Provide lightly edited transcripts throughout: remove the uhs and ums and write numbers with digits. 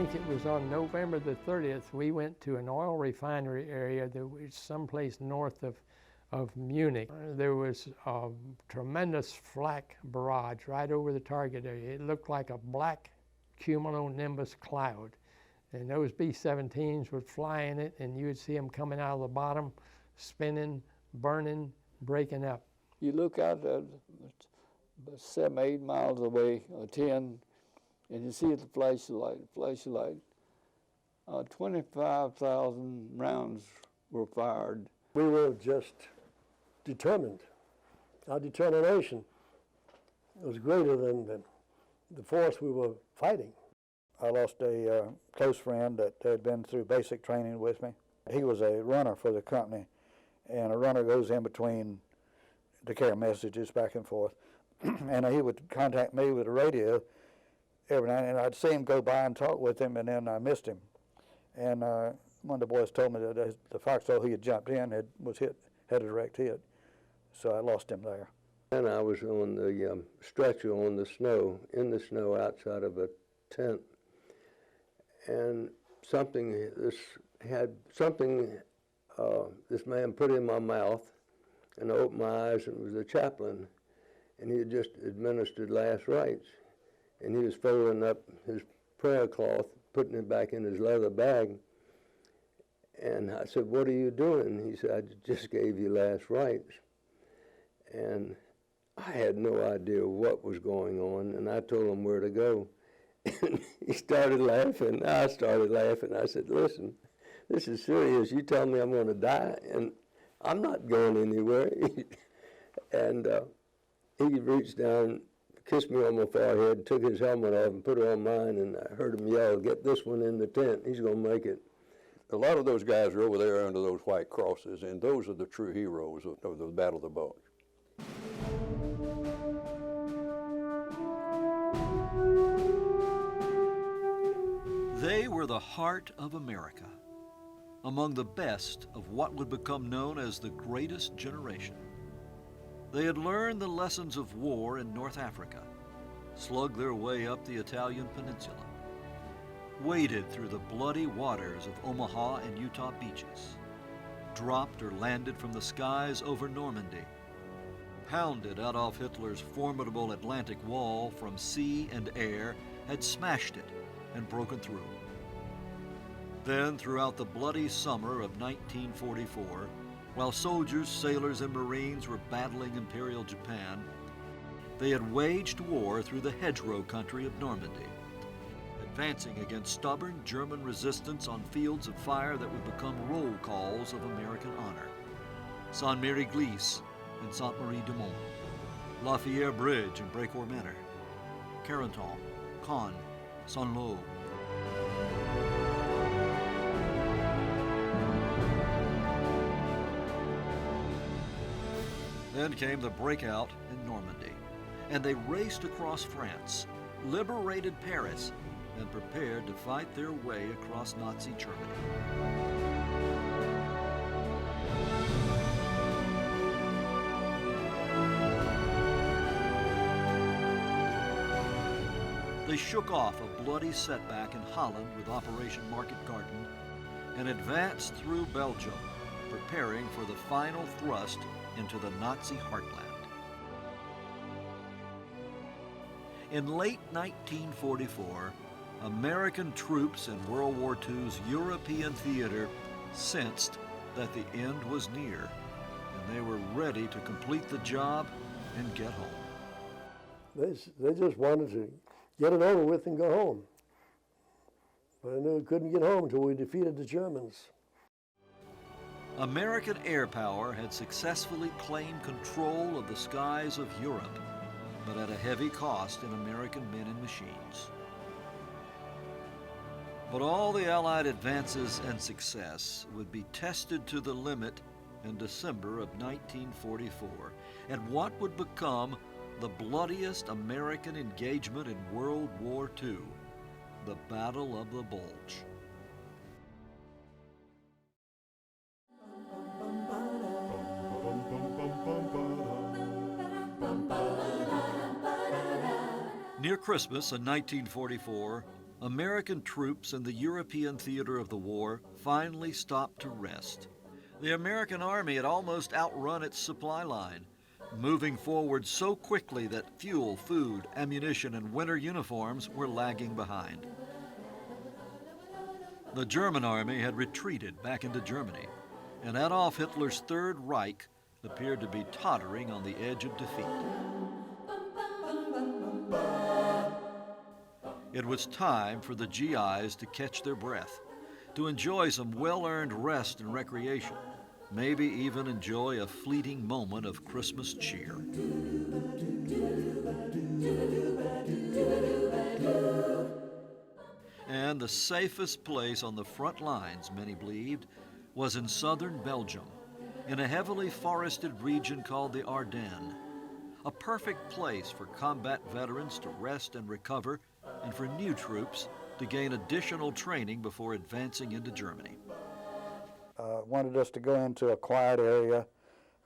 think it was on November the 30th, we went to an oil refinery area that was someplace north of Munich. There was a tremendous flak barrage right over the target area. It looked like a black cumulonimbus cloud. And those B-17s would fly in it, and you would see them coming out of the bottom, spinning, burning, breaking up. You look out at 7, 8 miles away, or 10, and you see the flashlight. 25,000 rounds were fired. We were just determined. Our determination was greater than the force we were fighting. I lost a close friend that had been through basic training with me. He was a runner for the company, and a runner goes in between to carry messages back and forth. And he would contact me with the radio every night, and I'd see him go by and talk with him, and then I missed him. And one of the boys told me that the foxhole he had jumped in had a direct hit, so I lost him there. And I was on the stretcher on the snow, in the snow outside of a tent, and this man put in my mouth, and I opened my eyes, and it was the chaplain, and he had just administered last rites, and he was folding up his prayer cloth, putting it back in his leather bag, and I said, "What are you doing?" He said, "I just gave you last rites." And I had no idea what was going on, and I told him where to go. And he started laughing. I started laughing. I said, "Listen, this is serious. You tell me I'm going to die, and I'm not going anywhere." And he reached down, kissed me on my forehead, took his helmet off and put it on mine, and I heard him yell, "Get this one in the tent. He's going to make it." A lot of those guys are over there under those white crosses, and those are the true heroes of the Battle of the Bulge. They were the heart of America, among the best of what would become known as the greatest generation. They had learned the lessons of war in North Africa, slugged their way up the Italian peninsula, waded through the bloody waters of Omaha and Utah beaches, dropped or landed from the skies over Normandy, pounded Adolf Hitler's formidable Atlantic Wall from sea and air, had smashed it and broken through. Then, throughout the bloody summer of 1944, while soldiers, sailors, and Marines were battling Imperial Japan, they had waged war through the hedgerow country of Normandy, advancing against stubborn German resistance on fields of fire that would become roll calls of American honor. Saint-Mary-Glisse and Sainte-Marie-du-Mont, Lafayette Bridge and Brecourt Manor, Carentan, Caen, Saint-Lô. Then came the breakout in Normandy, and they raced across France, liberated Paris, and prepared to fight their way across Nazi Germany. They shook off a bloody setback in Holland with Operation Market Garden and advanced through Belgium, preparing for the final thrust into the Nazi heartland. In late 1944, American troops in World War II's European theater sensed that the end was near, and they were ready to complete the job and get home. They just wanted to get it over with and go home. But I knew we couldn't get home until we defeated the Germans. American air power had successfully claimed control of the skies of Europe, but at a heavy cost in American men and machines. But all the Allied advances and success would be tested to the limit in December of 1944 at what would become the bloodiest American engagement in World War II, the Battle of the Bulge. Near Christmas in 1944, American troops in the European theater of the war finally stopped to rest. The American Army had almost outrun its supply line, moving forward so quickly that fuel, food, ammunition, and winter uniforms were lagging behind. The German army had retreated back into Germany, and Adolf Hitler's Third Reich appeared to be tottering on the edge of defeat. It was time for the GIs to catch their breath, to enjoy some well-earned rest and recreation, maybe even enjoy a fleeting moment of Christmas cheer. And the safest place on the front lines, many believed, was in southern Belgium, in a heavily forested region called the Ardennes, a perfect place for combat veterans to rest and recover, and for new troops to gain additional training before advancing into Germany. Wanted us to go into a quiet area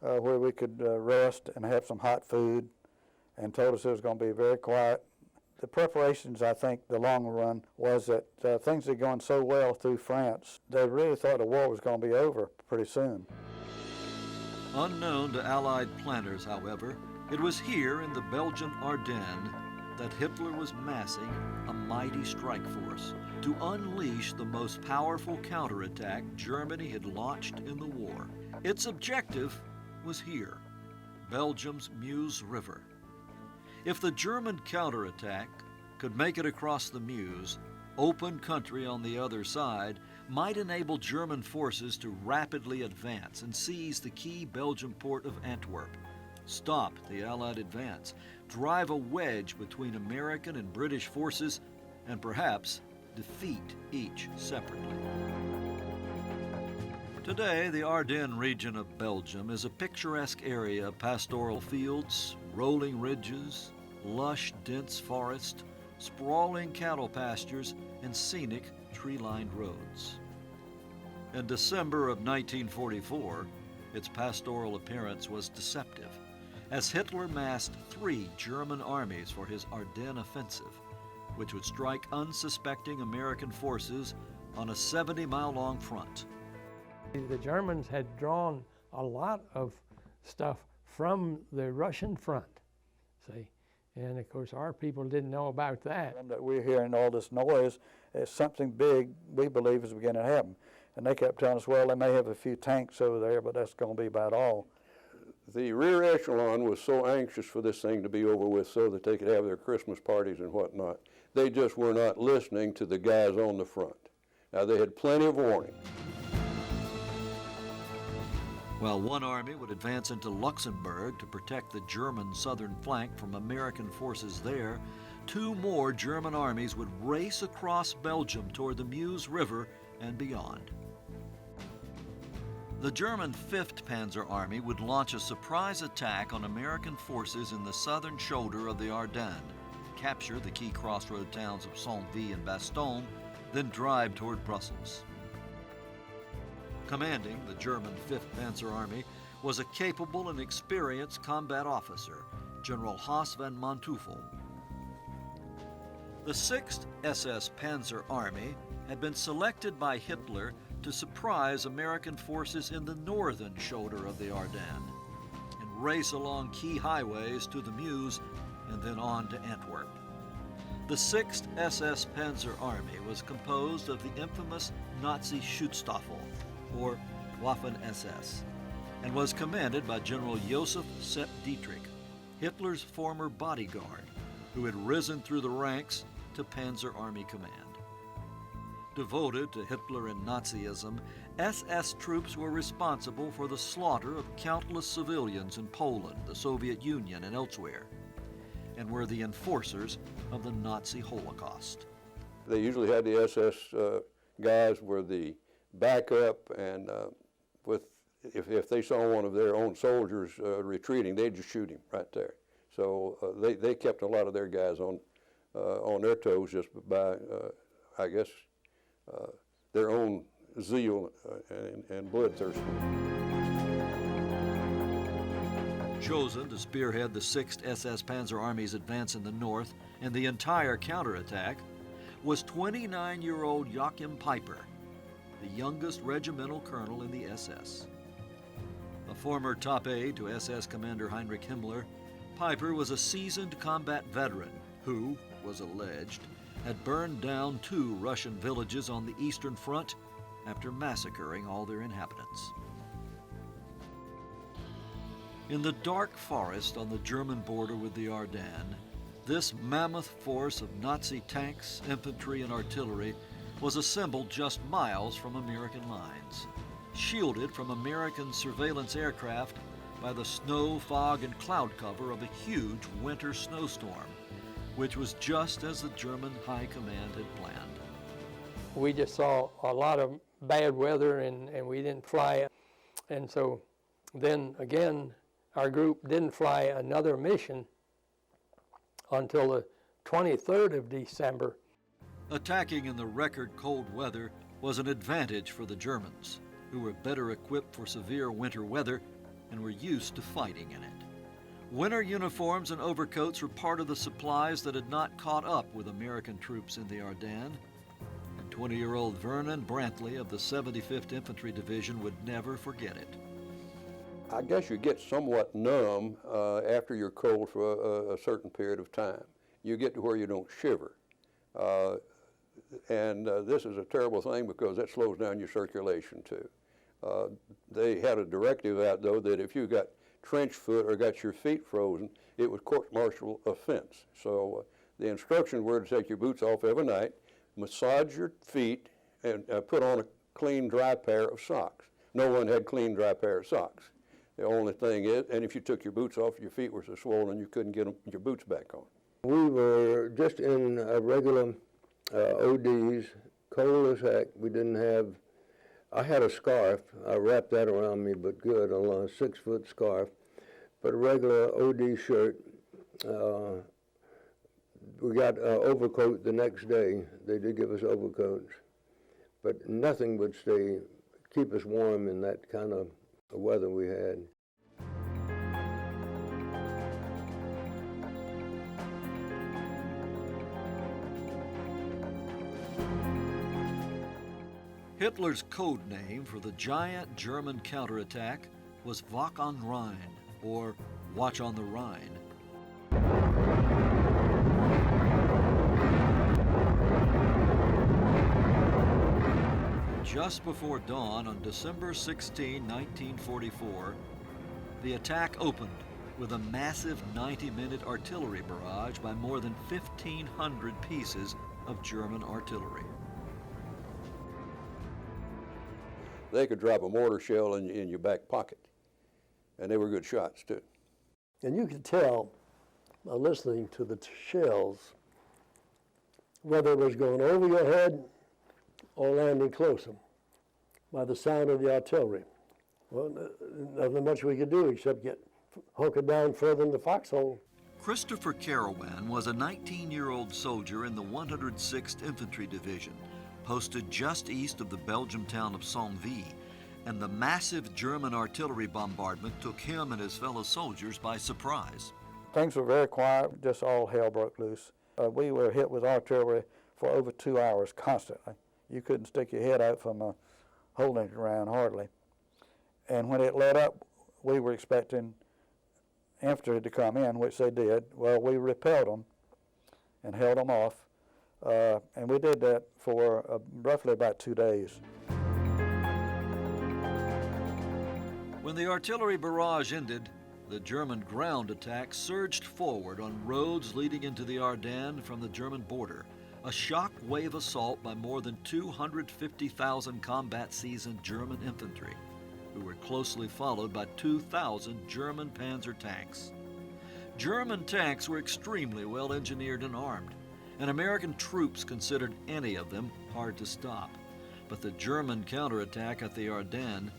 where we could rest and have some hot food, and told us it was going to be very quiet. The preparations, I think, the long run was that things had gone so well through France, they really thought the war was going to be over pretty soon. Unknown to Allied planners, however, it was here in the Belgian Ardennes that Hitler was massing a mighty strike force to unleash the most powerful counterattack Germany had launched in the war. Its objective was here, Belgium's Meuse River. If the German counterattack could make it across the Meuse, open country on the other side might enable German forces to rapidly advance and seize the key Belgian port of Antwerp, stop the Allied advance, drive a wedge between American and British forces, and perhaps defeat each separately. Today, the Ardennes region of Belgium is a picturesque area of pastoral fields, rolling ridges, lush, dense forest, sprawling cattle pastures, and scenic tree-lined roads. In December of 1944, its pastoral appearance was deceptive, as Hitler massed 3 German armies for his Ardennes offensive, which would strike unsuspecting American forces on a 70-mile-long front. The Germans had drawn a lot of stuff from the Russian front, see? And of course, our people didn't know about that. And that we're hearing all this noise, something big, we believe, is beginning to happen. And they kept telling us, well, they may have a few tanks over there, but that's going to be about all. The rear echelon was so anxious for this thing to be over with so that they could have their Christmas parties and whatnot. They just were not listening to the guys on the front. Now, they had plenty of warning. While one army would advance into Luxembourg to protect the German southern flank from American forces there, 2 more German armies would race across Belgium toward the Meuse River and beyond. The German 5th Panzer Army would launch a surprise attack on American forces in the southern shoulder of the Ardennes, capture the key crossroad towns of Saint-Vit and Bastogne, then drive toward Brussels. Commanding the German 5th Panzer Army was a capable and experienced combat officer, General Haas von Manteuffel. The 6th SS Panzer Army had been selected by Hitler to surprise American forces in the northern shoulder of the Ardennes and race along key highways to the Meuse and then on to Antwerp. The 6th SS Panzer Army was composed of the infamous Nazi Schutzstaffel, or Waffen-SS, and was commanded by General Joseph Sepp Dietrich, Hitler's former bodyguard, who had risen through the ranks to Panzer Army Command. Devoted to Hitler and Nazism, SS troops were responsible for the slaughter of countless civilians in Poland, the Soviet Union, and elsewhere, and were the enforcers of the Nazi Holocaust. They usually had the SS guys were the backup, and if they saw one of their own soldiers retreating, they'd just shoot him right there. So they kept a lot of their guys on their toes just by, I guess, their own zeal and bloodthirst. Chosen to spearhead the 6th SS Panzer Army's advance in the north and the entire counterattack was 29-year-old Joachim Peiper, the youngest regimental colonel in the SS. A former top aide to SS Commander Heinrich Himmler, Peiper was a seasoned combat veteran who, was alleged, had burned down 2 Russian villages on the Eastern Front after massacring all their inhabitants. In the dark forest on the German border with the Ardennes, this mammoth force of Nazi tanks, infantry, and artillery was assembled just miles from American lines, shielded from American surveillance aircraft by the snow, fog, and cloud cover of a huge winter snowstorm, which was just as the German High Command had planned. We just saw a lot of bad weather and we didn't fly. And so then again, our group didn't fly another mission until the 23rd of December. Attacking in the record cold weather was an advantage for the Germans, who were better equipped for severe winter weather and were used to fighting in it. Winter uniforms and overcoats were part of the supplies that had not caught up with American troops in the Ardennes, and 20-year-old Vernon Brantley of the 75th Infantry Division would never forget it. I guess you get somewhat numb after you're cold for a certain period of time. You get to where you don't shiver. And this is a terrible thing because that slows down your circulation too. They had a directive out though that if you got trench foot or got your feet frozen, it was court-martial offense. So the instructions were to take your boots off every night, massage your feet, and put on a clean, dry pair of socks. No one had clean, dry pair of socks. The only thing is, and if you took your boots off, your feet were so swollen you couldn't get your boots back on. We were just in regular ODs, cold as heck. We didn't have, I had a scarf. I wrapped that around me, but good, a 6-foot scarf. But a regular OD shirt. We got an overcoat the next day. They did give us overcoats. But nothing would keep us warm in that kind of weather we had. Hitler's code name for the giant German counterattack was Wacht am Rhein, or Watch on the Rhine. Just before dawn on December 16, 1944, the attack opened with a massive 90-minute artillery barrage by more than 1,500 pieces of German artillery. They could drop a mortar shell in your back pocket, and they were good shots too. And you could tell by listening to the shells whether it was going over your head or landing closer by the sound of the artillery. Well, nothing much we could do except get hunkered down further in the foxhole. Christopher Carawan was a 19-year-old soldier in the 106th Infantry Division, posted just east of the Belgian town of Saint-Vie, and the massive German artillery bombardment took him and his fellow soldiers by surprise. Things were very quiet, just all hell broke loose. We were hit with artillery for over 2 hours constantly. You couldn't stick your head out from holding it around hardly. And when it let up, we were expecting infantry to come in, which they did. Well, we repelled them and held them off. And we did that for roughly about 2 days. When the artillery barrage ended, the German ground attack surged forward on roads leading into the Ardennes from the German border, a shock-wave assault by more than 250,000 combat-seasoned German infantry, who were closely followed by 2,000 German Panzer tanks. German tanks were extremely well engineered and armed, and American troops considered any of them hard to stop. But the German counterattack at the Ardennes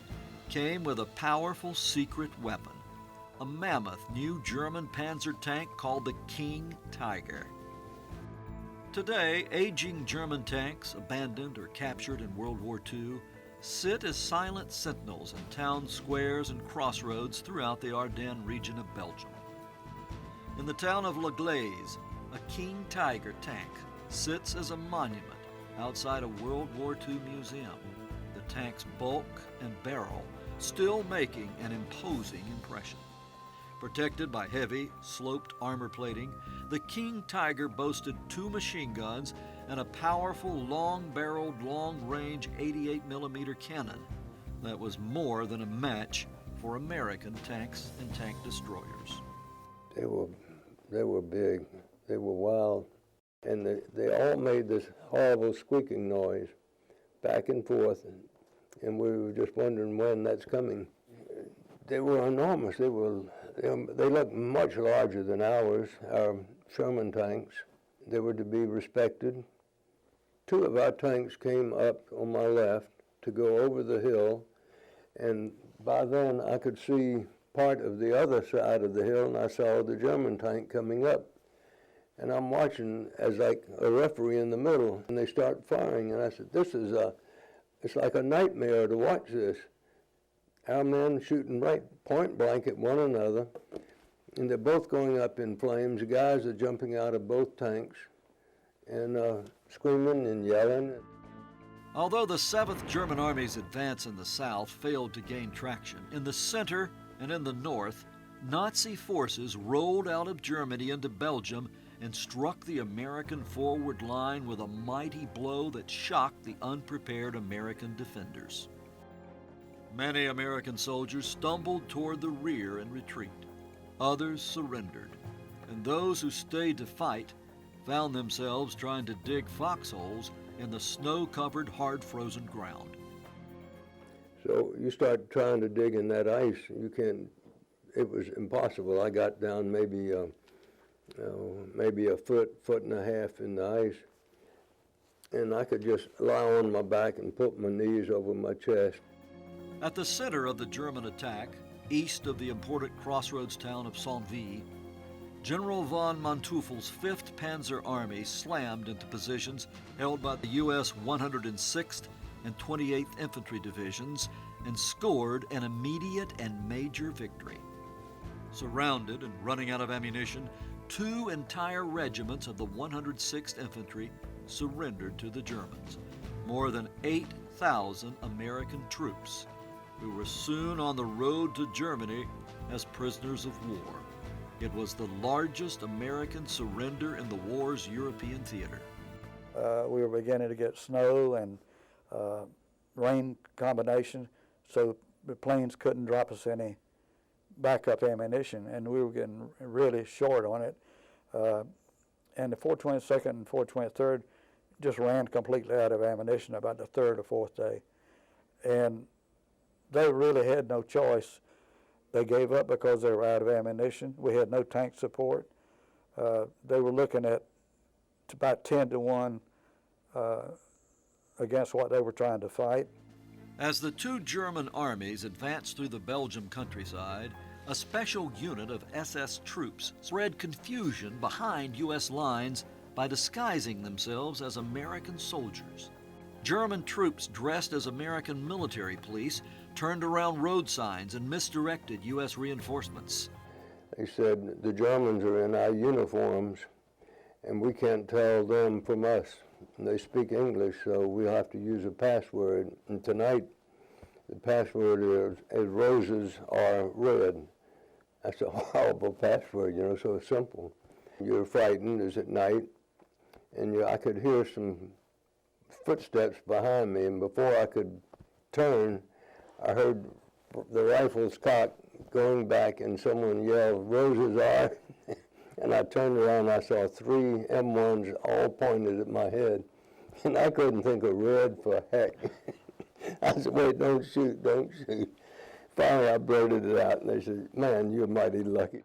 came with a powerful secret weapon, a mammoth new German Panzer tank called the King Tiger. Today, aging German tanks, abandoned or captured in World War II, sit as silent sentinels in town squares and crossroads throughout the Ardennes region of Belgium. In the town of La Glaise, a King Tiger tank sits as a monument outside a World War II museum, the tank's bulk and barrel still making an imposing impression. Protected by heavy, sloped armor plating, the King Tiger boasted 2 machine guns and a powerful, long-barreled, long-range 88mm cannon that was more than a match for American tanks and tank destroyers. They were big, they were wild, and they all made this horrible squeaking noise back and forth, and we were just wondering when that's coming. They were enormous. They looked much larger than ours, our Sherman tanks. They were to be respected. 2 of our tanks came up on my left to go over the hill, and by then I could see part of the other side of the hill, and I saw the German tank coming up. And I'm watching as like a referee in the middle, and they start firing, and I said, it's like a nightmare to watch this. Our men shooting right point blank at one another, and they're both going up in flames. The guys are jumping out of both tanks and screaming and yelling. Although the 7th German Army's advance in the south failed to gain traction, in the center and in the north, Nazi forces rolled out of Germany into Belgium and struck the American forward line with a mighty blow that shocked the unprepared American defenders. Many American soldiers stumbled toward the rear in retreat. Others surrendered, and those who stayed to fight found themselves trying to dig foxholes in the snow-covered, hard-frozen ground. So you start trying to dig in that ice, it was impossible. I got down maybe a foot and a half in the ice, and I could just lie on my back and put my knees over my chest. At the center of the German attack, east of the important crossroads town of Saint-Vit, General von Manteuffel's 5th Panzer Army slammed into positions held by the U.S. 106th and 28th Infantry Divisions and scored an immediate and major victory. Surrounded and running out of ammunition, 2 entire regiments of the 106th Infantry surrendered to the Germans. More than 8,000 American troops who were soon on the road to Germany as prisoners of war. It was the largest American surrender in the war's European theater. We were beginning to get snow and rain combination, so the planes couldn't drop us any backup ammunition, and we were getting really short on it. And the 422nd and 423rd just ran completely out of ammunition about the 3rd or 4th day. And they really had no choice. They gave up because they were out of ammunition. We had no tank support. They were looking at about 10-1 against what they were trying to fight. As the 2 German armies advanced through the Belgium countryside, a special unit of SS troops spread confusion behind U.S. lines by disguising themselves as American soldiers. German troops dressed as American military police turned around road signs and misdirected U.S. reinforcements. They said, the Germans are in our uniforms and we can't tell them from us. And they speak English, so we'll have to use a password. And tonight, the password is roses are red. That's a horrible password, so simple. You're frightened, it's at night, and I could hear some footsteps behind me, and before I could turn, I heard the rifles cocked going back, and someone yelled, roses are, and I turned around and I saw 3 M1s all pointed at my head, and I couldn't think of red for heck. I said, wait, don't shoot, don't shoot. Finally, I blurted it out, and they said, man, you're mighty lucky.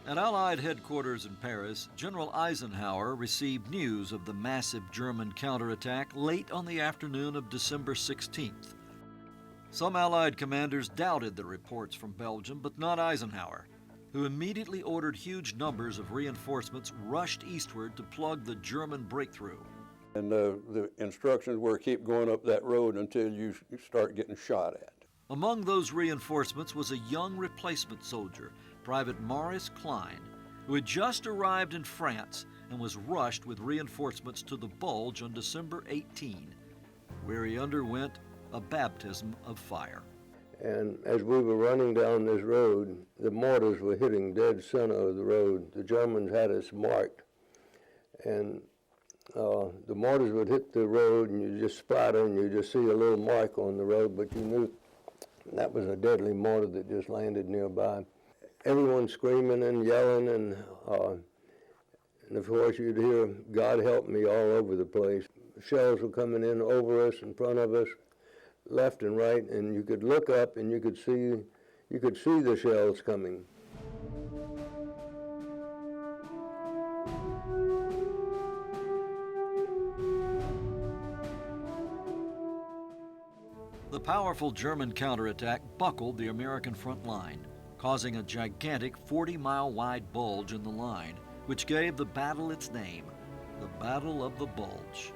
At Allied headquarters in Paris, General Eisenhower received news of the massive German counterattack late on the afternoon of December 16th. Some Allied commanders doubted the reports from Belgium, but not Eisenhower, who immediately ordered huge numbers of reinforcements rushed eastward to plug the German breakthrough. And the instructions were keep going up that road until you start getting shot at. Among those reinforcements was a young replacement soldier, Private Maurice Klein, who had just arrived in France and was rushed with reinforcements to the Bulge on December 18, where he underwent a baptism of fire. And as we were running down this road, the mortars were hitting dead center of the road. The Germans had us marked. And the mortars would hit the road, and you just splatter, and you just see a little mark on the road, but you knew that was a deadly mortar that just landed nearby. Everyone screaming and yelling, and of course you'd hear "God help me" all over the place. Shells were coming in over us, in front of us, left and right, and you could look up and you could see the shells coming. The powerful German counterattack buckled the American front line, causing a gigantic 40-mile wide bulge in the line, which gave the battle its name, the Battle of the Bulge.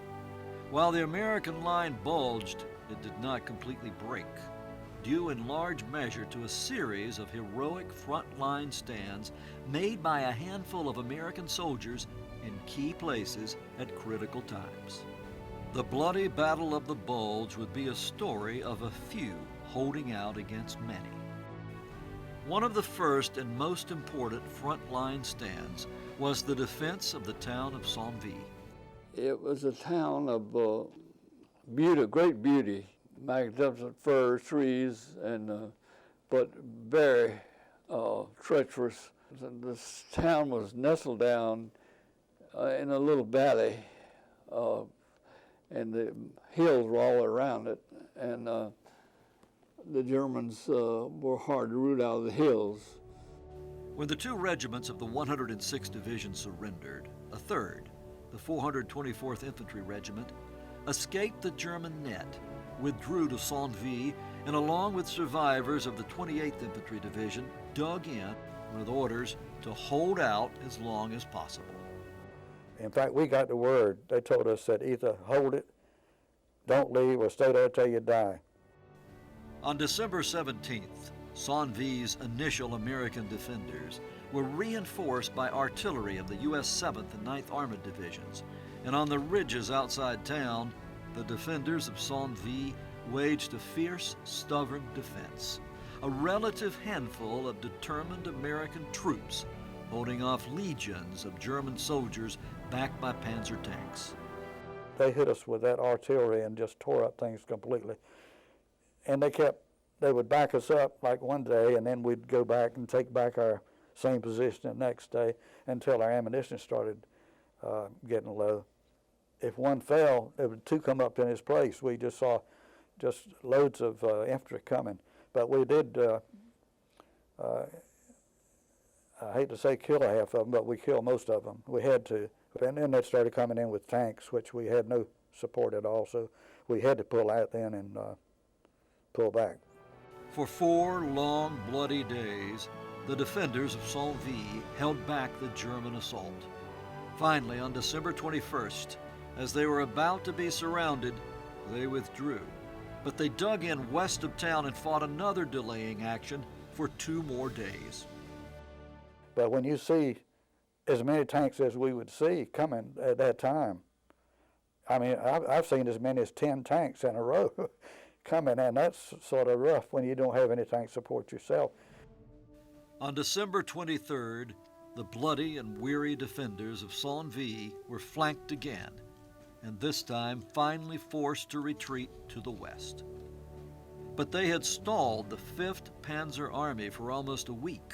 While the American line bulged, it did not completely break, due in large measure to a series of heroic front-line stands made by a handful of American soldiers in key places at critical times. The bloody Battle of the Bulge would be a story of a few holding out against many. One of the first and most important front-line stands was the defense of the town of Conway. It was a town of beauty, great beauty, magnificent fir trees, and but very treacherous. This town was nestled down in a little valley, and the hills were all around it, and the Germans were hard to root out of the hills. When the two regiments of the 106th Division surrendered, a third, the 424th Infantry Regiment, escaped the German net, withdrew to Conway, and along with survivors of the 28th Infantry Division, dug in with orders to hold out as long as possible. In fact, we got the word. They told us that either hold it, don't leave, or stay there till you die. On December 17th, Conway's initial American defenders were reinforced by artillery of the U.S. 7th and 9th Armored Divisions, and on the ridges outside town, the defenders of Conway waged a fierce, stubborn defense, a relative handful of determined American troops holding off legions of German soldiers backed by Panzer tanks. They hit us with that artillery and just tore up things completely. And they would back us up like one day, and then we'd go back and take back our same position the next day until our ammunition started getting low. If one fell, there would two come up in his place. We just saw just loads of infantry coming. But we did, I hate to say kill half of them, but we killed most of them. We had to. And then they started coming in with tanks, which we had no support at all, so we had to pull out then and pull back. For 4 long, bloody days, the defenders of Conway held back the German assault. Finally, on December 21st, as they were about to be surrounded, they withdrew. But they dug in west of town and fought another delaying action for 2 more days. But when you see as many tanks as we would see coming at that time, I mean, I've seen as many as 10 tanks in a row coming, and that's sort of rough when you don't have any tank support yourself. On December 23rd, the bloody and weary defenders of Conway were flanked again, and this time finally forced to retreat to the west. But they had stalled the 5th Panzer Army for almost a week,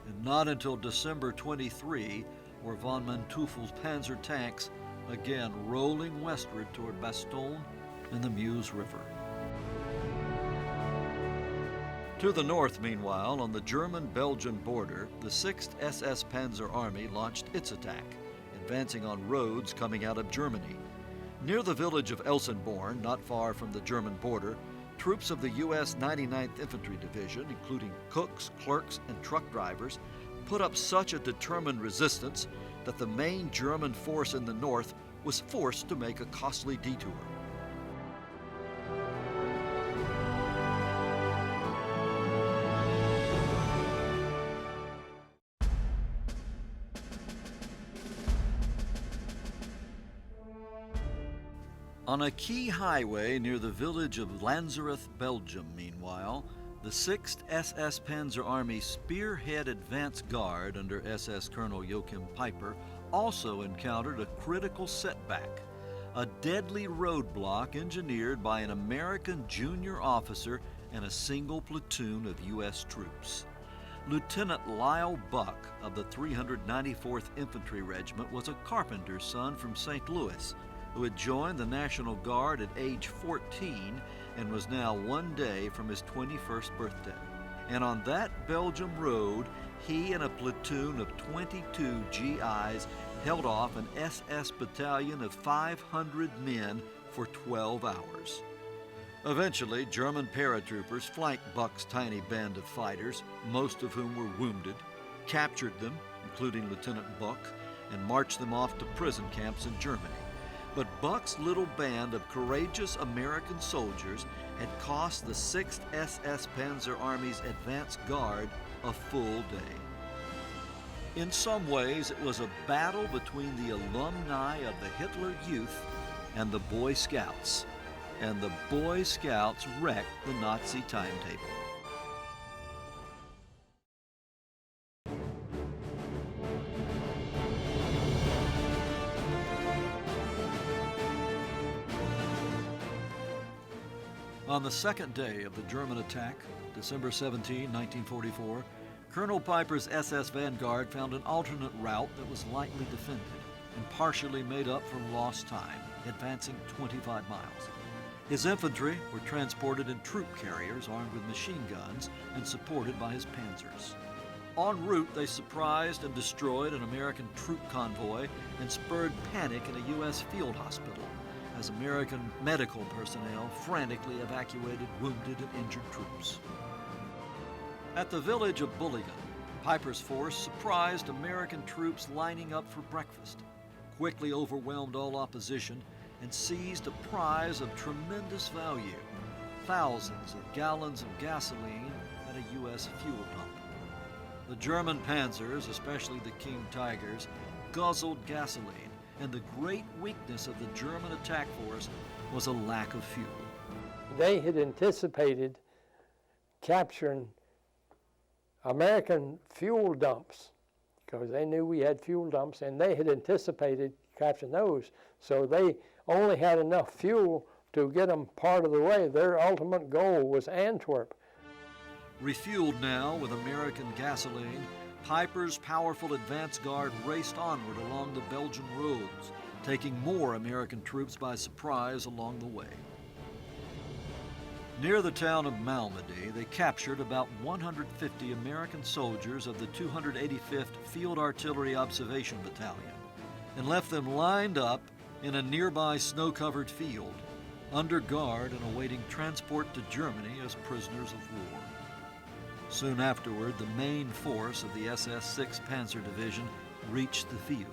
and not until December 23 were von Manteuffel's Panzer tanks again rolling westward toward Bastogne and the Meuse River. To the north, meanwhile, on the German-Belgian border, the 6th SS Panzer Army launched its attack, advancing on roads coming out of Germany. Near the village of Elsenborn, not far from the German border, troops of the U.S. 99th Infantry Division, including cooks, clerks, and truck drivers, put up such a determined resistance that the main German force in the north was forced to make a costly detour. On a key highway near the village of Lanzereth, Belgium, meanwhile, the 6th SS Panzer Army Spearhead Advance Guard under SS Colonel Joachim Peiper also encountered a critical setback, a deadly roadblock engineered by an American junior officer and a single platoon of U.S. troops. Lieutenant Lyle Buck of the 394th Infantry Regiment was a carpenter's son from St. Louis who had joined the National Guard at age 14 and was now one day from his 21st birthday. And on that Belgium road, he and a platoon of 22 GIs held off an SS battalion of 500 men for 12 hours. Eventually, German paratroopers flanked Buck's tiny band of fighters, most of whom were wounded, captured them, including Lieutenant Buck, and marched them off to prison camps in Germany. But Buck's little band of courageous American soldiers had cost the 6th SS Panzer Army's advance guard a full day. In some ways, it was a battle between the alumni of the Hitler Youth and the Boy Scouts. And the Boy Scouts wrecked the Nazi timetable. On the second day of the German attack, December 17, 1944, Colonel Peiper's SS Vanguard found an alternate route that was lightly defended and partially made up for lost time, advancing 25 miles. His infantry were transported in troop carriers armed with machine guns and supported by his panzers. En route, they surprised and destroyed an American troop convoy and spurred panic in a U.S. field hospital as American medical personnel frantically evacuated wounded and injured troops. At the village of Bulge, Peiper's force surprised American troops lining up for breakfast, quickly overwhelmed all opposition, and seized a prize of tremendous value, thousands of gallons of gasoline at a U.S. fuel pump. The German panzers, especially the King Tigers, guzzled gasoline, and the great weakness of the German attack force was a lack of fuel. They had anticipated capturing American fuel dumps because they knew we had fuel dumps, and they had anticipated capturing those. So they only had enough fuel to get them part of the way. Their ultimate goal was Antwerp. Refueled now with American gasoline, Peiper's powerful advance guard raced onward along the Belgian roads, taking more American troops by surprise along the way. Near the town of Malmedy, they captured about 150 American soldiers of the 285th Field Artillery Observation Battalion and left them lined up in a nearby snow-covered field, under guard and awaiting transport to Germany as prisoners of war. Soon afterward, the main force of the SS 6th Panzer Division reached the field.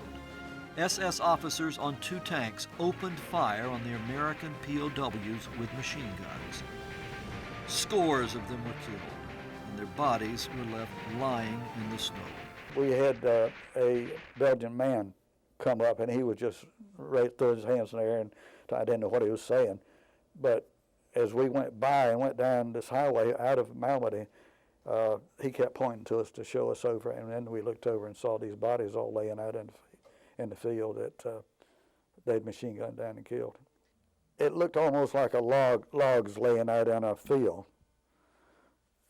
SS officers on 2 tanks opened fire on the American POWs with machine guns. Scores of them were killed, and their bodies were left lying in the snow. We had a Belgian man come up, and he was just throw his hands in the air, and I didn't know what he was saying. But as we went by and went down this highway out of Malmedy, he kept pointing to us to show us over, and then we looked over and saw these bodies all laying out in the field that they'd machine gunned down and killed. It looked almost like logs laying out in a field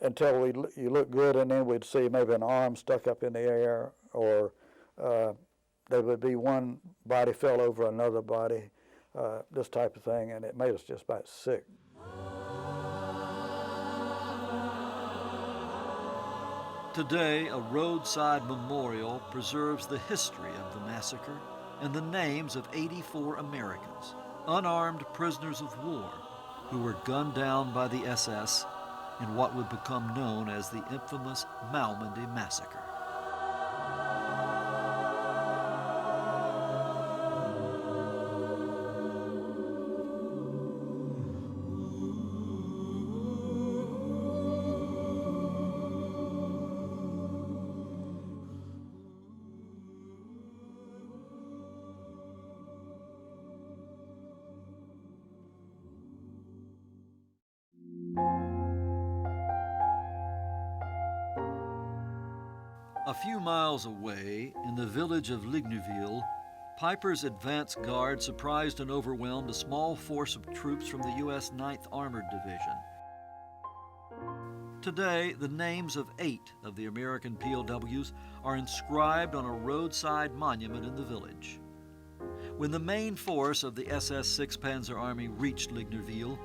until you look good, and then we'd see maybe an arm stuck up in the air, or there would be one body fell over another body, this type of thing, and it made us just about sick. Today, a roadside memorial preserves the history of the massacre and the names of 84 Americans, unarmed prisoners of war, who were gunned down by the SS in what would become known as the infamous Malmedy Massacre. A few miles away, in the village of Ligneville, Piper's advance guard surprised and overwhelmed a small force of troops from the U.S. 9th Armored Division. Today, the names of 8 of the American POWs are inscribed on a roadside monument in the village. When the main force of the SS 6th Panzer Army reached Ligneville,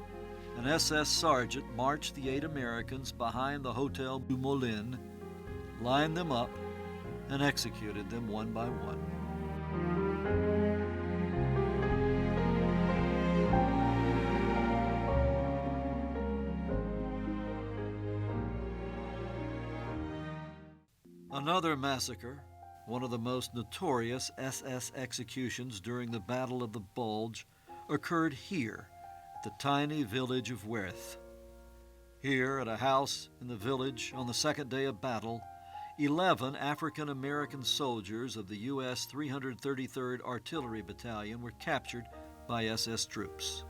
an SS sergeant marched the 8 Americans behind the Hotel du Moulin, lined them up, and executed them one by one. Another massacre, one of the most notorious SS executions during the Battle of the Bulge, occurred here, the tiny village of Werth. Here, at a house in the village on the second day of battle, 11 African-American soldiers of the U.S. 333rd Artillery Battalion were captured by SS troops.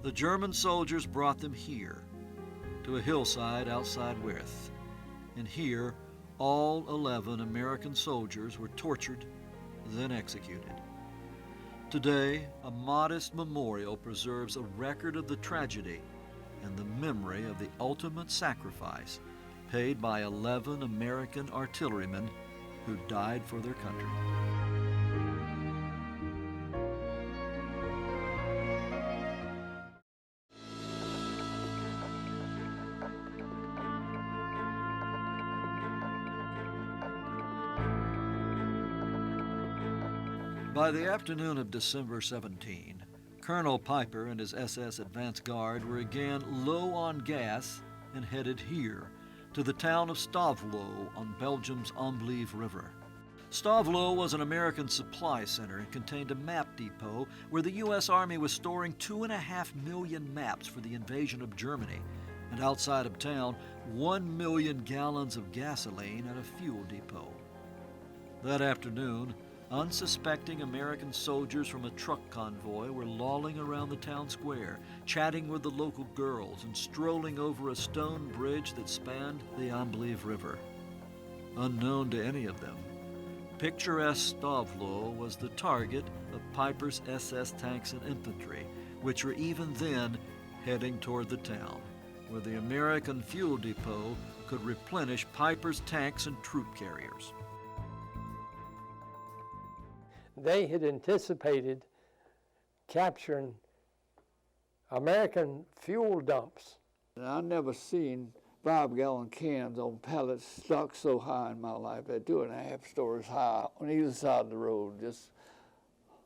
The German soldiers brought them here, to a hillside outside Werth, and here all 11 American soldiers were tortured, then executed. Today, a modest memorial preserves a record of the tragedy and the memory of the ultimate sacrifice paid by 11 American artillerymen who died for their country. By the afternoon of December 17, Colonel Piper and his SS advance guard were again low on gas and headed here, to the town of Stavelot on Belgium's Amblieve River. Stavelot was an American supply center and contained a map depot where the U.S. Army was storing 2.5 million maps for the invasion of Germany, and outside of town, 1 million gallons of gasoline at a fuel depot. That afternoon, unsuspecting American soldiers from a truck convoy were lolling around the town square, chatting with the local girls and strolling over a stone bridge that spanned the Amblieve River. Unknown to any of them, picturesque Stavelot was the target of Piper's SS tanks and infantry, which were even then heading toward the town, where the American fuel depot could replenish Piper's tanks and troop carriers. They had anticipated capturing American fuel dumps. And I never seen 5-gallon cans on pallets stuck so high in my life. They're 2.5 stories high on either side of the road, just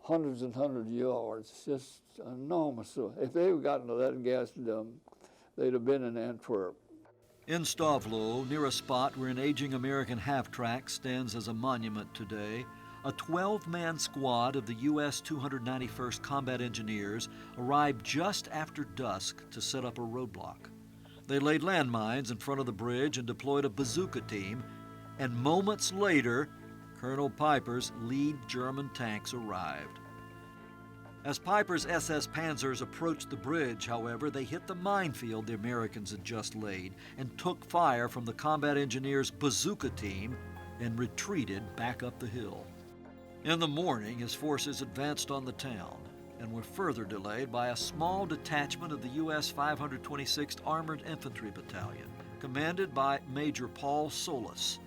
hundreds and hundreds of yards, just enormous. If they had gotten to that gas dump, they'd have been in Antwerp. In Stavelot, near a spot where an aging American half-track stands as a monument today, a 12-man squad of the U.S. 291st Combat Engineers arrived just after dusk to set up a roadblock. They laid landmines in front of the bridge and deployed a bazooka team, and moments later, Colonel Piper's lead German tanks arrived. As Piper's SS Panzers approached the bridge, however, they hit the minefield the Americans had just laid and took fire from the Combat Engineers' bazooka team and retreated back up the hill. In the morning, his forces advanced on the town and were further delayed by a small detachment of the U.S. 526th Armored Infantry Battalion, commanded by Major Paul Solis.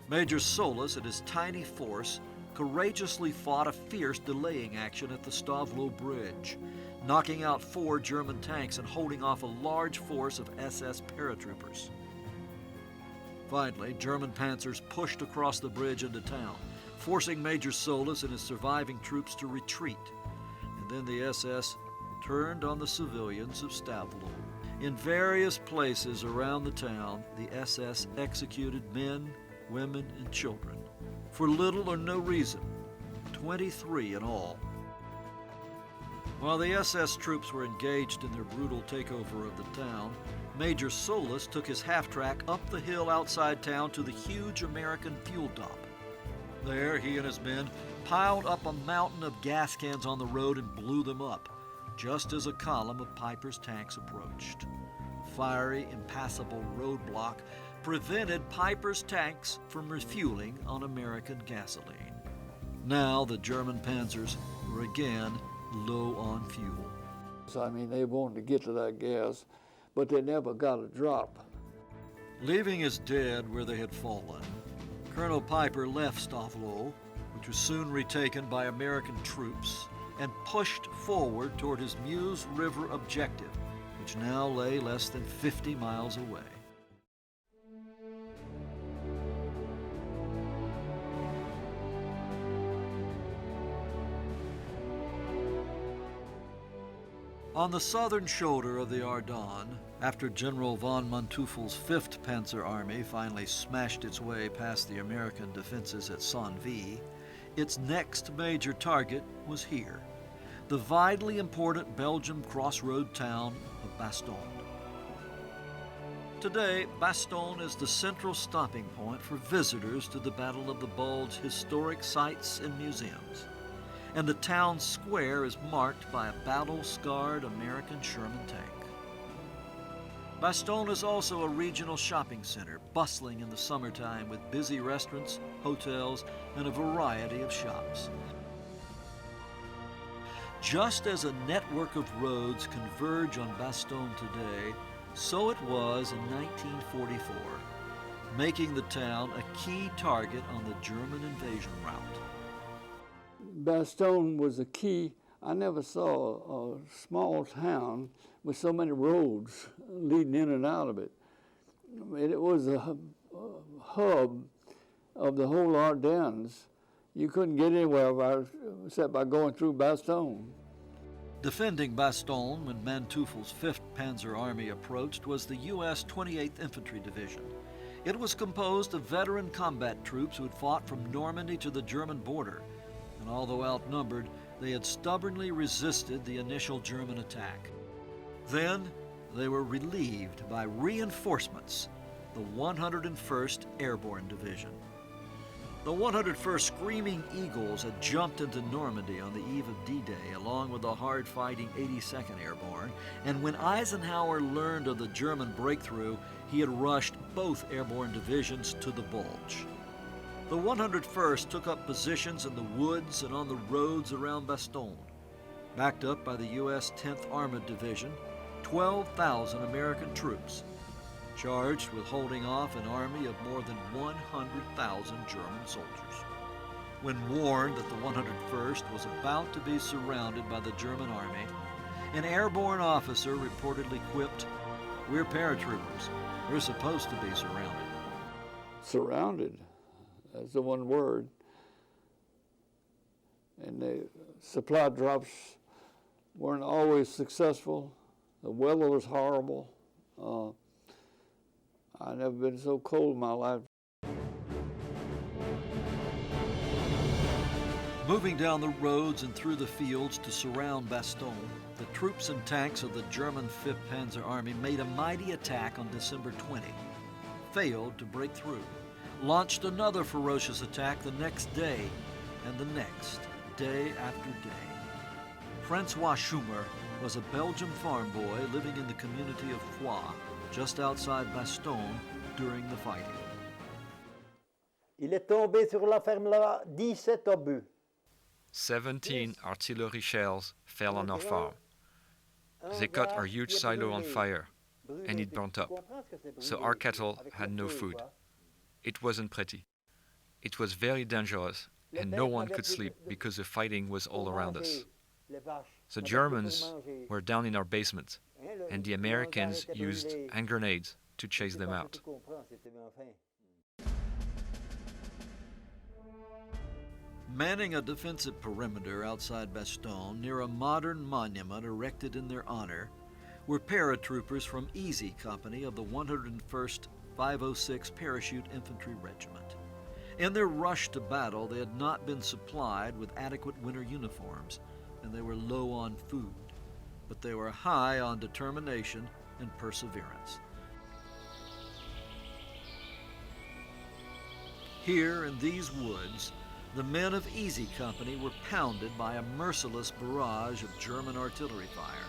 Major Solis and his tiny force courageously fought a fierce delaying action at the Stavelot Bridge, knocking out 4 German tanks and holding off a large force of SS paratroopers. Finally, German panzers pushed across the bridge into town, forcing Major Solis and his surviving troops to retreat. And then the SS turned on the civilians of Stavelot. In various places around the town, the SS executed men, women, and children for little or no reason, 23 in all. While the SS troops were engaged in their brutal takeover of the town, Major Solis took his half-track up the hill outside town to the huge American fuel dump. There, he and his men piled up a mountain of gas cans on the road and blew them up, just as a column of Piper's tanks approached. A fiery, impassable roadblock prevented Piper's tanks from refueling on American gasoline. Now the German panzers were again low on fuel. So, I mean, they wanted to get to that gas, but they never got a drop. Leaving his dead where they had fallen, Colonel Piper left Stavlo, which was soon retaken by American troops, and pushed forward toward his Meuse River objective, which now lay less than 50 miles away. On the southern shoulder of the Argonne, after General von Manteuffel's 5th Panzer Army finally smashed its way past the American defenses at Senville, its next major target was here, the vitally important Belgian crossroad town of Bastogne. Today, Bastogne is the central stopping point for visitors to the Battle of the Bulge historic sites and museums, and the town square is marked by a battle-scarred American Sherman tank. Bastogne is also a regional shopping center, bustling in the summertime with busy restaurants, hotels, and a variety of shops. Just as a network of roads converge on Bastogne today, so it was in 1944, making the town a key target on the German invasion route. Bastogne was a key. I never saw a small town with so many roads leading in and out of it. It was a hub of the whole Ardennes. You couldn't get anywhere except by going through Bastogne. Defending Bastogne when Manteuffel's 5th Panzer Army approached was the U.S. 28th Infantry Division. It was composed of veteran combat troops who had fought from Normandy to the German border, and although outnumbered, they had stubbornly resisted the initial German attack. Then they were relieved by reinforcements, the 101st Airborne Division. The 101st Screaming Eagles had jumped into Normandy on the eve of D-Day along with the hard-fighting 82nd Airborne, and when Eisenhower learned of the German breakthrough, he had rushed both airborne divisions to the Bulge. The 101st took up positions in the woods and on the roads around Bastogne. Backed up by the U.S. 10th Armored Division, 12,000 American troops, charged with holding off an army of more than 100,000 German soldiers. When warned that the 101st was about to be surrounded by the German army, an airborne officer reportedly quipped, "We're paratroopers. We're supposed to be surrounded." Surrounded, that's the one word. And the supply drops weren't always successful. The weather was horrible. I've never been so cold in my life. Moving down the roads and through the fields to surround Bastogne, the troops and tanks of the German 5th Panzer Army made a mighty attack on December 20, failed to break through, launched another ferocious attack the next day, and the next, day after day. Francois Schumer was a Belgian farm boy living in the community of Foix, just outside Bastogne, during the fighting. Il est tombé sur la ferme là 17 obus. 17 artillery shells fell on our farm. They caught our huge silo on fire, and it burnt up, so our cattle had no food. It wasn't pretty. It was very dangerous, and no one could sleep because the fighting was all around us. The Germans were down in our basement, and the Americans used hand grenades to chase them out. Manning a defensive perimeter outside Bastogne near a modern monument erected in their honor were paratroopers from Easy Company of the 101st 506 Parachute Infantry Regiment. In their rush to battle, they had not been supplied with adequate winter uniforms, and they were low on food, but they were high on determination and perseverance. Here in these woods, the men of Easy Company were pounded by a merciless barrage of German artillery fire,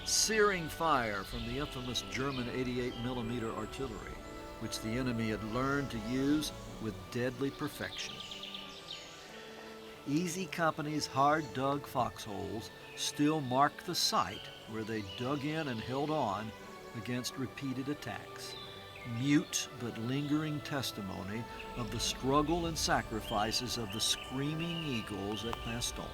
searing fire from the infamous German 88mm artillery, which the enemy had learned to use with deadly perfection. Easy Company's hard-dug foxholes still mark the site where they dug in and held on against repeated attacks. Mute but lingering testimony of the struggle and sacrifices of the Screaming Eagles at Bastogne.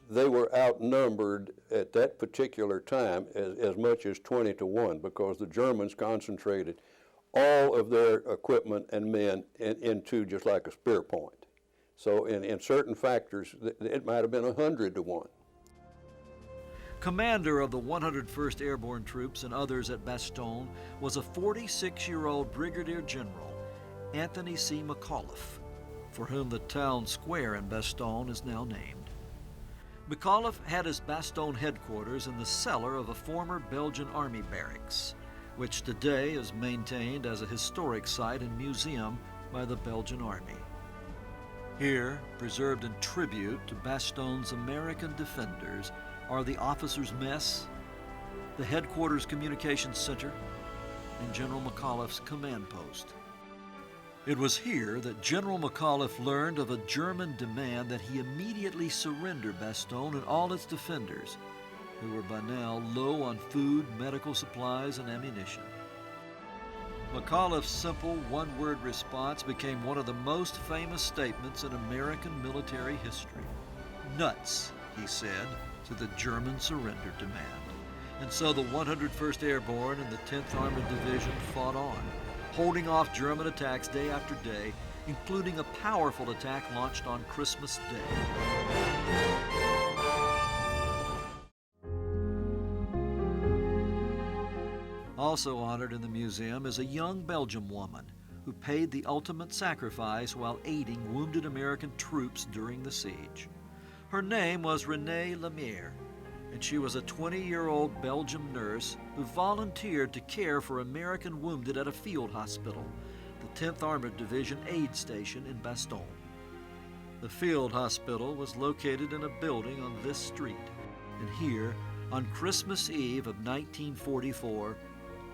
They were outnumbered at that particular time as much as 20 to 1 because the Germans concentrated all of their equipment and men into just like a spear point. So in certain factors, it might have been 100 to 1. Commander of the 101st Airborne Troops and others at Bastogne was a 46-year-old Brigadier General, Anthony C. McAuliffe, for whom the town square in Bastogne is now named. McAuliffe had his Bastogne headquarters in the cellar of a former Belgian Army barracks, which today is maintained as a historic site and museum by the Belgian Army. Here, preserved in tribute to Bastogne's American defenders, are the officers' mess, the headquarters communications center, and General McAuliffe's command post. It was here that General McAuliffe learned of a German demand that he immediately surrender Bastogne and all its defenders, who were by now low on food, medical supplies, and ammunition. McAuliffe's simple one-word response became one of the most famous statements in American military history. Nuts, he said, to the German surrender demand. And so the 101st Airborne and the 10th Armored Division fought on, holding off German attacks day after day, including a powerful attack launched on Christmas Day. Also honored in the museum is a young Belgian woman who paid the ultimate sacrifice while aiding wounded American troops during the siege. Her name was Renée Lemaire, and she was a 20-year-old Belgian nurse who volunteered to care for American wounded at a field hospital, the 10th Armored Division aid station in Bastogne. The field hospital was located in a building on this street, and here, on Christmas Eve of 1944,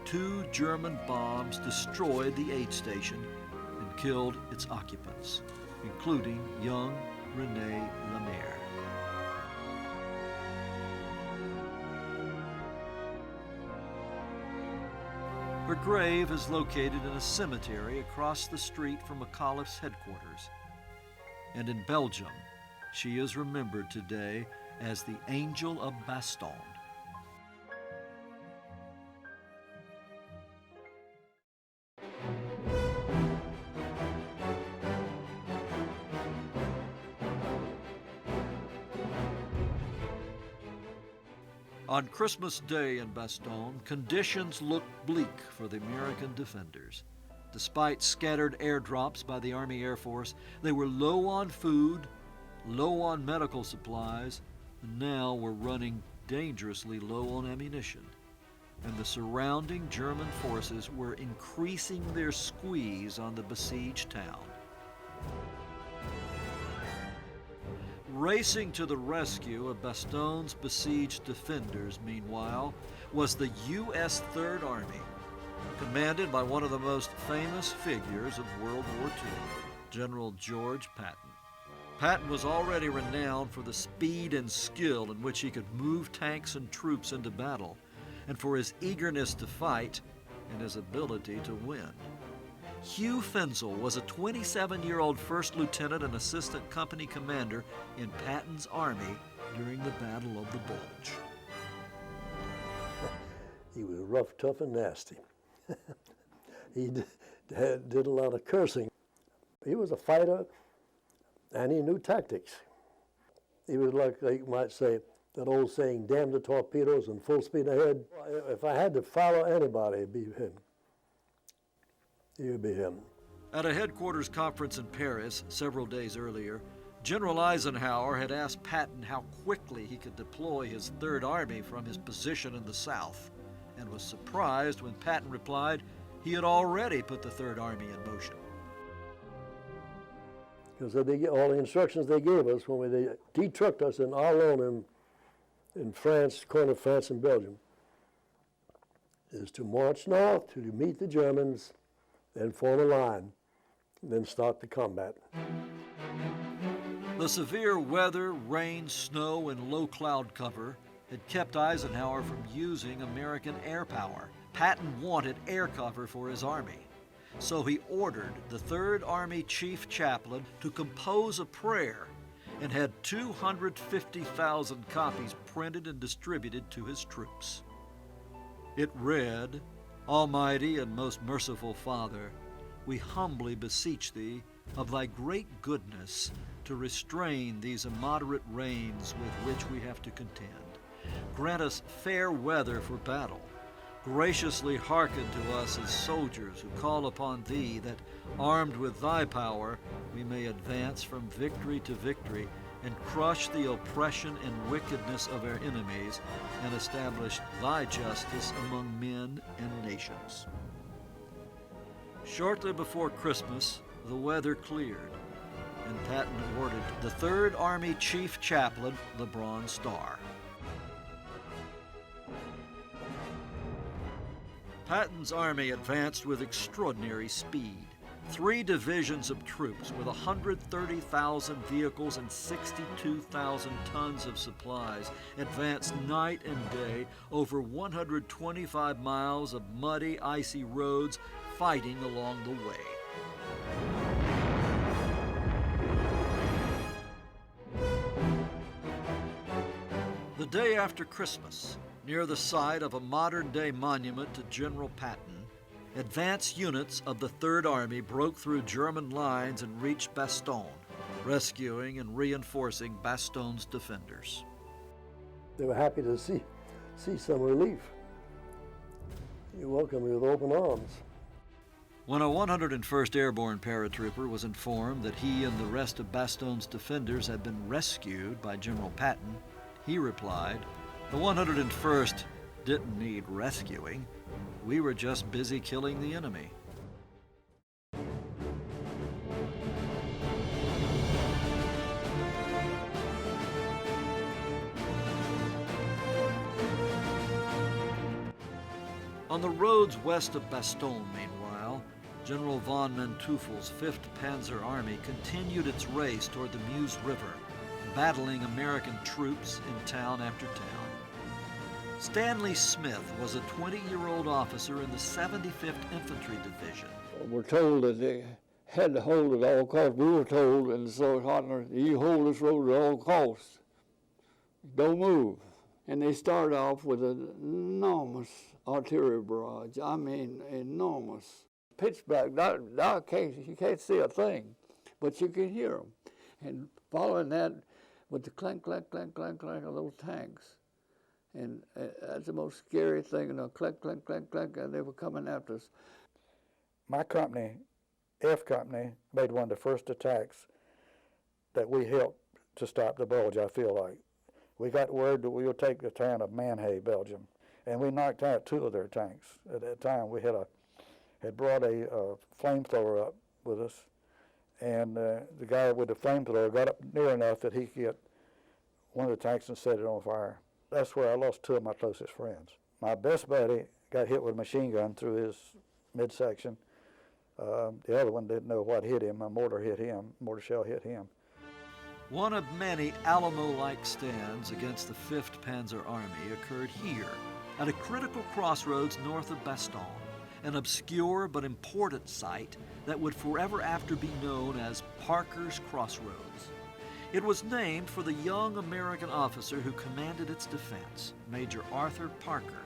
2 German bombs destroyed the aid station and killed its occupants, including young Renée Lemaire. Her grave is located in a cemetery across the street from McAuliffe's headquarters. And in Belgium, she is remembered today as the Angel of Bastogne. On Christmas Day in Bastogne, conditions looked bleak for the American defenders. Despite scattered airdrops by the Army Air Force, they were low on food, low on medical supplies, and now were running dangerously low on ammunition. And the surrounding German forces were increasing their squeeze on the besieged town. Racing to the rescue of Bastogne's besieged defenders, meanwhile, was the U.S. Third Army, commanded by one of the most famous figures of World War II, General George Patton. Patton was already renowned for the speed and skill in which he could move tanks and troops into battle, and for his eagerness to fight and his ability to win. Hugh Fensel was a 27-year-old first lieutenant and assistant company commander in Patton's army during the Battle of the Bulge. He was rough, tough, and nasty. He did a lot of cursing. He was a fighter, and he knew tactics. He was like you might say, that old saying, damn the torpedoes and full speed ahead. If I had to follow anybody, it'd be him. It would be him. At a headquarters conference in Paris several days earlier, General Eisenhower had asked Patton how quickly he could deploy his Third Army from his position in the South, and was surprised when Patton replied he had already put the Third Army in motion. because all the instructions they gave us when they de-trucked us in Arlon in France, corner of France and Belgium, is to march north to meet the Germans, then form a line, and then start the combat. The severe weather, rain, snow, and low cloud cover had kept Eisenhower from using American air power. Patton wanted air cover for his army, so he ordered the 3rd Army Chief Chaplain to compose a prayer and had 250,000 copies printed and distributed to his troops. It read, "Almighty and most merciful Father, we humbly beseech Thee of Thy great goodness to restrain these immoderate rains with which we have to contend. Grant us fair weather for battle. Graciously hearken to us as soldiers who call upon Thee, that, armed with Thy power, we may advance from victory to victory and crush the oppression and wickedness of our enemies and establish Thy justice among men and nations." Shortly before Christmas, the weather cleared, and Patton awarded the 3rd Army Chief Chaplain the Bronze Star. Patton's army advanced with extraordinary speed. 3 divisions of troops with 130,000 vehicles and 62,000 tons of supplies advanced night and day over 125 miles of muddy, icy roads, fighting along the way. The day after Christmas, near the site of a modern-day monument to General Patton, advance units of the 3rd Army broke through German lines and reached Bastogne, rescuing and reinforcing Bastogne's defenders. They were happy to see some relief. You welcome me with open arms. When a 101st Airborne paratrooper was informed that he and the rest of Bastogne's defenders had been rescued by General Patton, he replied, "The 101st didn't need rescuing. We were just busy killing the enemy." On the roads west of Bastogne, meanwhile, General von Manteuffel's 5th Panzer Army continued its race toward the Meuse River, battling American troops in town after town. Stanley Smith was a 20-year-old officer in the 75th Infantry Division. We're told that they had to hold at all costs. We were told, and so Hotner, you hold this road at all costs. Don't move. And they started off with an enormous artillery barrage. I mean, enormous. Pitch black. You can't see a thing, but you can hear them. And following that, with the clank, clank, clank, clank, clank of those tanks. And that's the most scary thing, you know, clank, clank, clank, clank, and they were coming after us. My company, F Company, made one of the first attacks that we helped to stop the Bulge, I feel like. We got word that we would take the town of Manhay, Belgium, and we knocked out 2 of their tanks. At that time, we had brought a flamethrower up with us, and the guy with the flamethrower got up near enough that he could get one of the tanks and set it on fire. That's where I lost 2 of my closest friends. My best buddy got hit with a machine gun through his midsection. The other one didn't know what hit him. A mortar shell hit him. One of many Alamo-like stands against the 5th Panzer Army occurred here, at a critical crossroads north of Bastogne, an obscure but important site that would forever after be known as Parker's Crossroads. It was named for the young American officer who commanded its defense, Major Arthur Parker,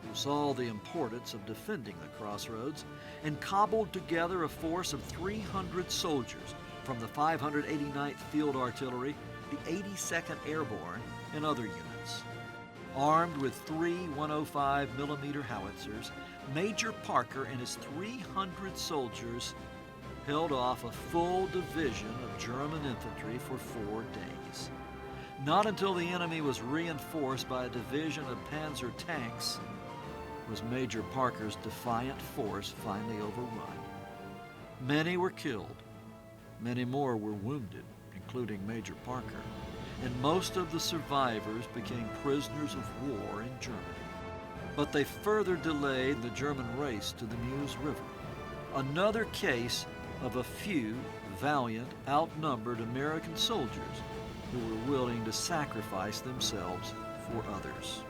who saw the importance of defending the crossroads and cobbled together a force of 300 soldiers from the 589th Field Artillery, the 82nd Airborne, and other units. Armed with 3 105mm howitzers, Major Parker and his 300 soldiers held off a full division of German infantry for 4 days. Not until the enemy was reinforced by a division of Panzer tanks was Major Parker's defiant force finally overrun. Many were killed, Many more were wounded, including Major Parker, and most of the survivors became prisoners of war in Germany. But they further delayed the German race to the Meuse River, another case of a few valiant, outnumbered American soldiers who were willing to sacrifice themselves for others.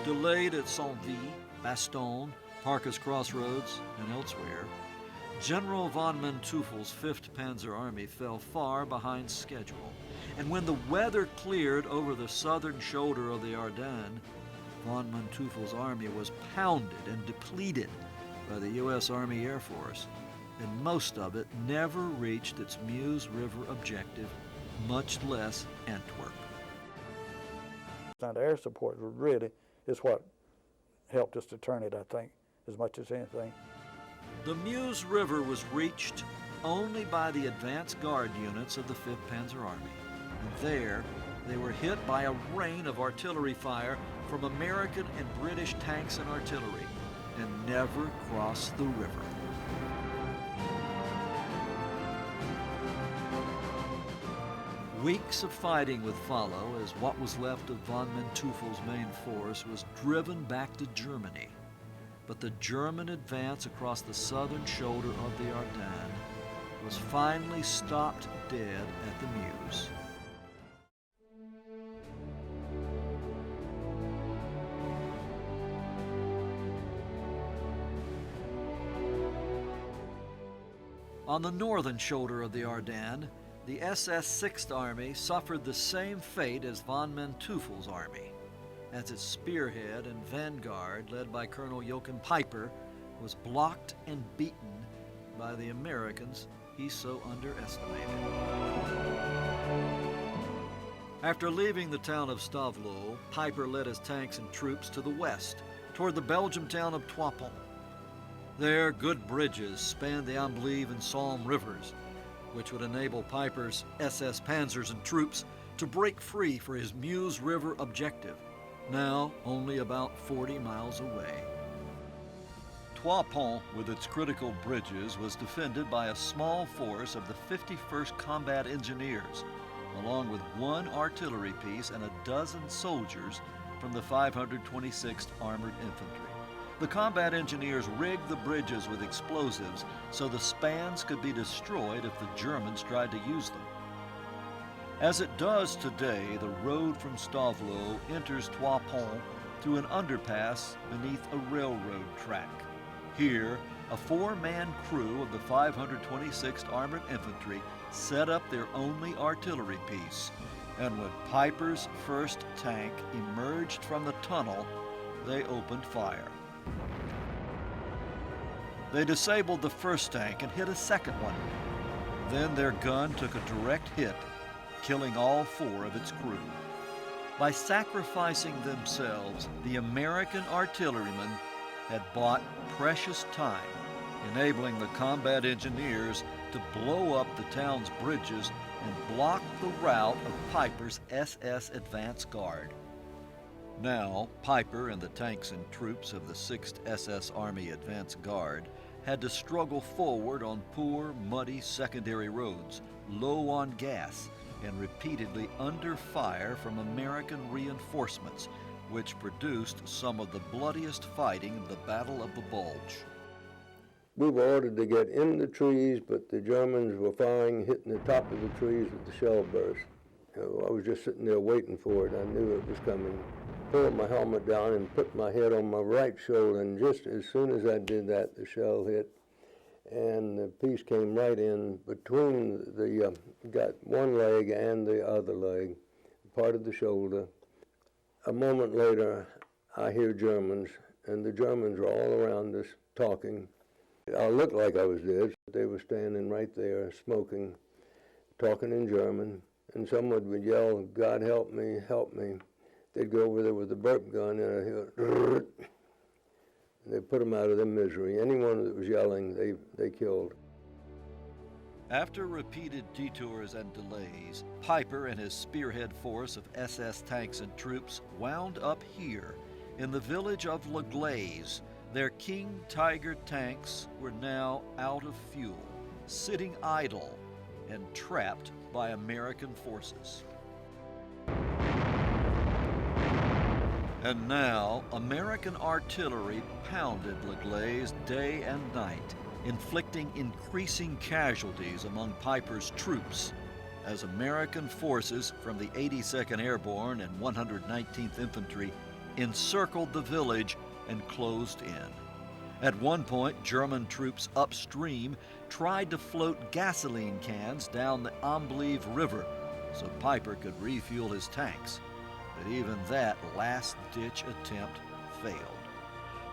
Delayed at Saint-Vit, Bastogne, Parker's Crossroads, and elsewhere, General von Manteuffel's 5th Panzer Army fell far behind schedule, and when the weather cleared over the southern shoulder of the Ardennes, von Manteuffel's army was pounded and depleted by the U.S. Army Air Force, and most of it never reached its Meuse River objective, much less Antwerp. Now, the air support really is what helped us to turn it, I think, as much as anything. The Meuse River was reached only by the advance guard units of the 5th Panzer Army. And there, they were hit by a rain of artillery fire from American and British tanks and artillery, and never crossed the river. Weeks of fighting would follow as what was left of von Manteuffel's main force was driven back to Germany. But the German advance across the southern shoulder of the Ardennes was finally stopped dead at the Meuse. On the northern shoulder of the Ardennes, the SS 6th Army suffered the same fate as von Manteuffel's army, as its spearhead and vanguard, led by Colonel Joachim Peiper, was blocked and beaten by the Americans he so underestimated. After leaving the town of Stavelot, Peiper led his tanks and troops to the west, toward the Belgian town of Trois-Ponts. There, good bridges spanned the Amblive and Somme rivers, which would enable Peiper's SS panzers and troops to break free for his Meuse River objective, now only about 40 miles away. Trois-Ponts, with its critical bridges, was defended by a small force of the 51st Combat Engineers, along with 1 artillery piece and a dozen soldiers from the 526th Armored Infantry. The combat engineers rigged the bridges with explosives so the spans could be destroyed if the Germans tried to use them. As it does today, the road from Stavelot enters Trois-Ponts through an underpass beneath a railroad track. Here, a 4-man crew of the 526th Armored Infantry set up their only artillery piece, and when Peiper's first tank emerged from the tunnel, they opened fire. They disabled the first tank and hit a second one. Then their gun took a direct hit, killing all 4 of its crew. By sacrificing themselves, the American artillerymen had bought precious time, enabling the combat engineers to blow up the town's bridges and block the route of Peiper's SS advance guard. Now, Peiper and the tanks and troops of the 6th SS Army Advance Guard had to struggle forward on poor, muddy secondary roads, low on gas, and repeatedly under fire from American reinforcements, which produced some of the bloodiest fighting of the Battle of the Bulge. We were ordered to get in the trees, but the Germans were firing, hitting the top of the trees with the shell burst. I was just sitting there waiting for it. I knew it was coming. Pulled my helmet down and put my head on my right shoulder, and just as soon as I did that, the shell hit, and the piece came right in between got one leg and the other leg, part of the shoulder. A moment later, I hear Germans, and the Germans were all around us talking. I looked like I was dead. They were standing right there, smoking, talking in German, and someone would yell, "God help me, help me." They'd go over there with a burp gun, and I'd hear, and they'd put them out of their misery. Anyone that was yelling, they killed. After repeated detours and delays, Peiper and his spearhead force of SS tanks and troops wound up here in the village of La Glaise, Their King Tiger tanks were now out of fuel, sitting idle and trapped by American forces. And now, American artillery pounded La Glaise day and night, inflicting increasing casualties among Piper's troops as American forces from the 82nd Airborne and 119th Infantry encircled the village and closed in. At one point, German troops upstream tried to float gasoline cans down the Amblive River so Piper could refuel his tanks. But even that last-ditch attempt failed.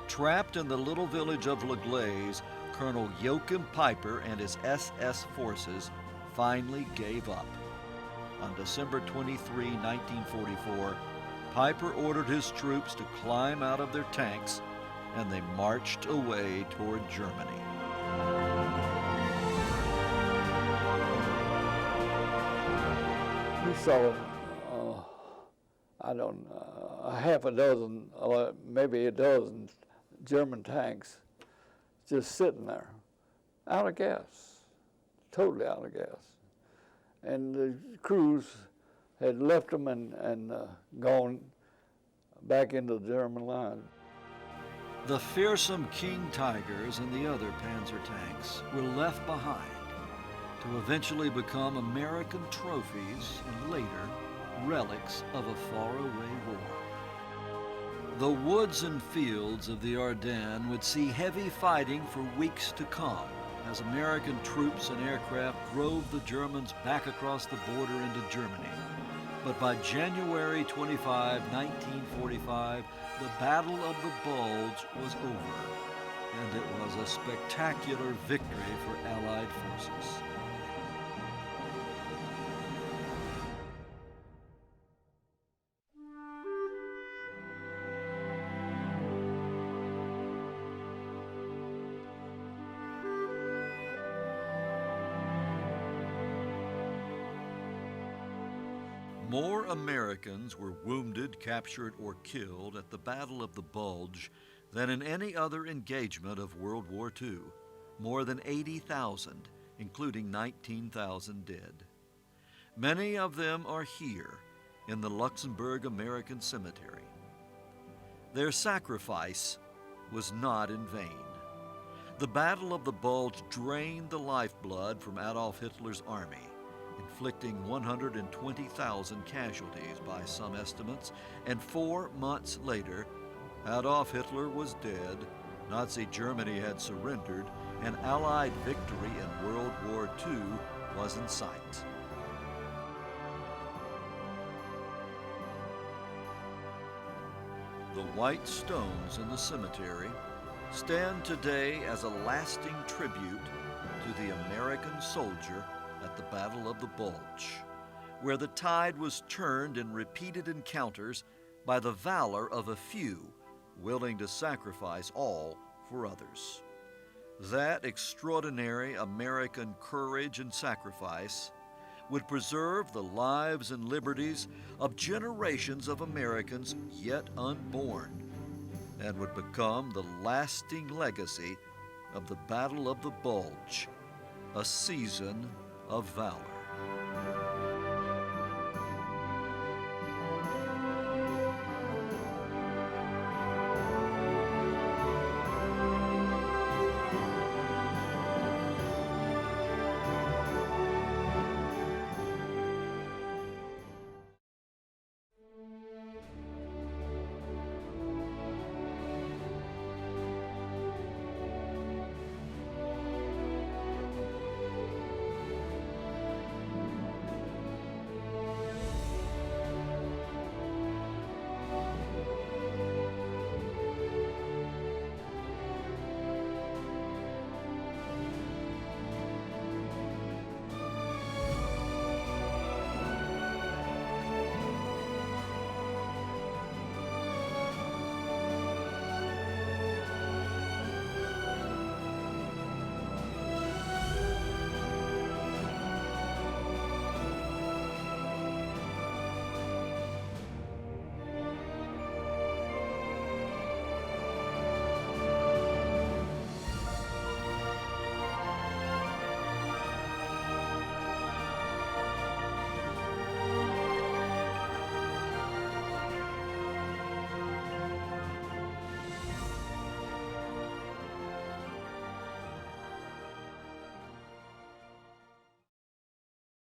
Trapped in the little village of La Glaise, Colonel Joachim Piper and his SS forces finally gave up. On December 23, 1944, Piper ordered his troops to climb out of their tanks, and they marched away toward Germany. We saw, half a dozen, or maybe a dozen German tanks just sitting there, out of gas, totally out of gas. And the crews had left them and gone back into the German line. The fearsome King Tigers and the other Panzer tanks were left behind to eventually become American trophies and later relics of a faraway war. The woods and fields of the Ardennes would see heavy fighting for weeks to come as American troops and aircraft drove the Germans back across the border into Germany. But by January 25, 1945, the Battle of the Bulge was over, and it was a spectacular victory for Allied forces. More Americans were wounded, captured, or killed at the Battle of the Bulge than in any other engagement of World War II, more than 80,000, including 19,000 dead. Many of them are here in the Luxembourg American Cemetery. Their sacrifice was not in vain. The Battle of the Bulge drained the lifeblood from Adolf Hitler's army, inflicting 120,000 casualties by some estimates, and 4 months later, Adolf Hitler was dead, Nazi Germany had surrendered, and Allied victory in World War II was in sight. The white stones in the cemetery stand today as a lasting tribute to the American soldier at the Battle of the Bulge, where the tide was turned in repeated encounters by the valor of a few willing to sacrifice all for others. That extraordinary American courage and sacrifice would preserve the lives and liberties of generations of Americans yet unborn, and would become the lasting legacy of the Battle of the Bulge, a season of valor.